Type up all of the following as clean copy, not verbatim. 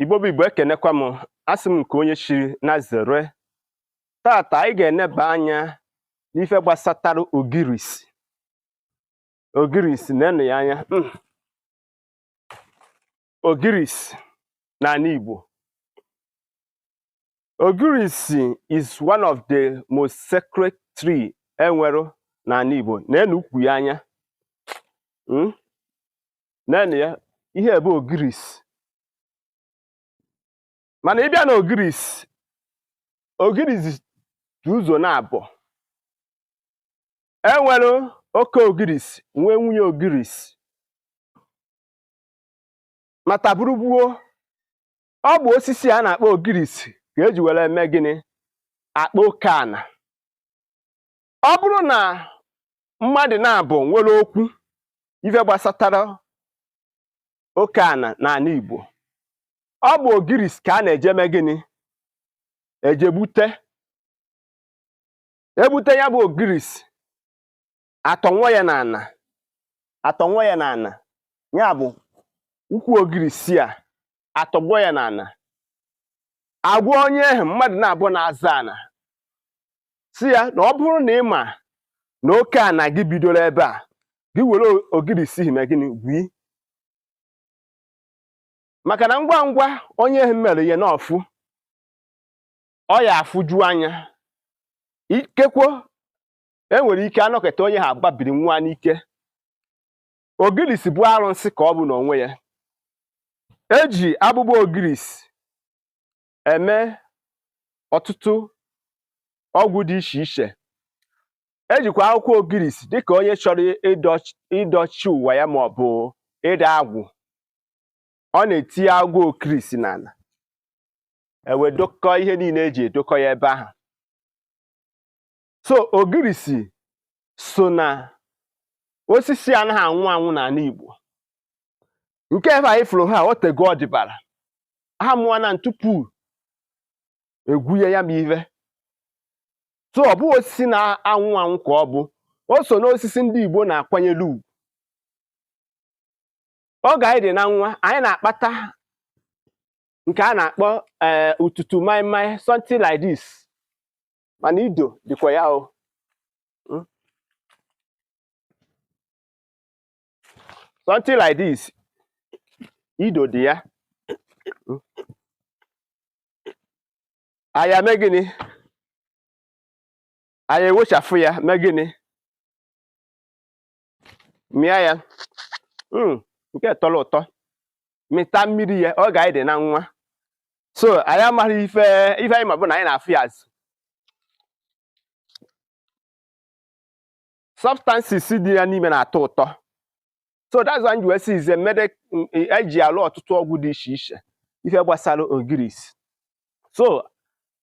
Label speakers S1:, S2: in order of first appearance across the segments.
S1: Igbo bụ Igbo ekenekwa m asị m nke onye chiri na zere. Tata anyị ga-eneba anya n'ife gbasatara ogirisi. Ogirisi na-enu ya anya. Ogirisi n'ala Igbo. Ogirisi is one of the most sacred tree enwere n'ala Igbo. Na-enu ukwu ya anya. Na-enu ya ihe bụ ogirisi. Mana ị bịa na ogirisi dị ụzọ na-abụ. Enwere oke ogirisi nwee nwunye ogirisi. Mata burugbuo ọ bụ osisi a na-akpọ ogirisi ka eji were eme gịnị? Akpa oke ana. Ọ bụrụ na mmadụ na-abụ nwere okwu ife gbasatara oke ana n'ala Igbo, ọ bụ ogirisi ka a na-eje eme gịnị? Eje gbute. Egbute ya bụ ogirisi, atọnwụ ya n'ana. Atọnwụ ya n'ana. Ya bụ ukwu ogirisi a atọgbọ ya n'ana. Agwa onye ahụ mmadụ na-abụ na-aza ana si ya na ọ bụrụ na ị ma na oke ana gị bidoro ebe a, gị were ogirisi ime gịnị? Gwi. Maka na ngwa ngwa onye ahụ mere ya n'ọfụ, ọ ya afụju anya. Ikekwo enwere ike anọkọta onye ha agbabiri nwa n'ike. Ogirisi bụ arụsị ka ọ bụ n'onwe ya. Eji abụbọ ogirisi eme ọtụtụ ọgwụ dị iche iche. Ejikwa akwụkwọ ogirisi dịka onye chọrọ ịdọchi ụwa ya ma ọ bụ ịda agwụ. Ọ na-etinye agwọ ogirisi n'ala. Ewedokọ ihe niile eji edokọ ya ebe ahụ. So ogirisi so na osisi anaghị anwụ anwụ n'ala Igbo. Nke ebe anyị fụrụ ha otego ọdịbara. Ha mụọ na tupu egwuye ya bụ ihe. So ọ bụ osisi na-anwụ anwụ ka ọ bụ. O so n'osisi ndị Igbo na-akwanyere ugwu. Oge anyị dị na nwa, anyị na-akpata nke a na-akpọ ututu maịmaị, something like this. Mana ido dịkwa ya o. Something like this. Ido dị ya. Anyị eme gịnị? Anyị ewechafu ya mee gịnị? Mịa ya. Nke tọrọ ụtọ. Mịta mmiri ya oge anyị dị na nwa. So anyị amaghị ife anyị ma bụ na anyị na-afụ ya azụ. Substances dị ya n'ime na-atọ ụtọ. So that's why you see is a eji alụ ọtụtụ ọgwụ dị iche iche ife gbasara ogirisi. So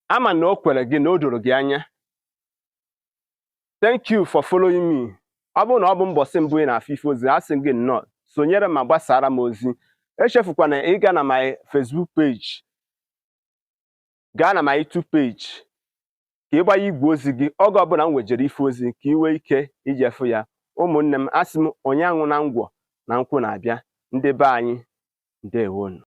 S1: ama na o kwere gị na o doro gị anya. Thank you for following me. Ọ bụrụ na ọ bụ mbọsị mbụ ị na-afụ ife ozi, asị gị nnọọ sonyere ma gbasara m ozi. Echefukwana ịga na my Facebook page, gaa na my YouTube page ka ị gbanye igwe ozi gị oge ọbụla m wejere ife ozi ka ị nwee ike ijefu ya. Ụmụnne m, asị m onye anwụ na ngwọ na nkwụ na-abịa. Ndị be anyị, ndewonu.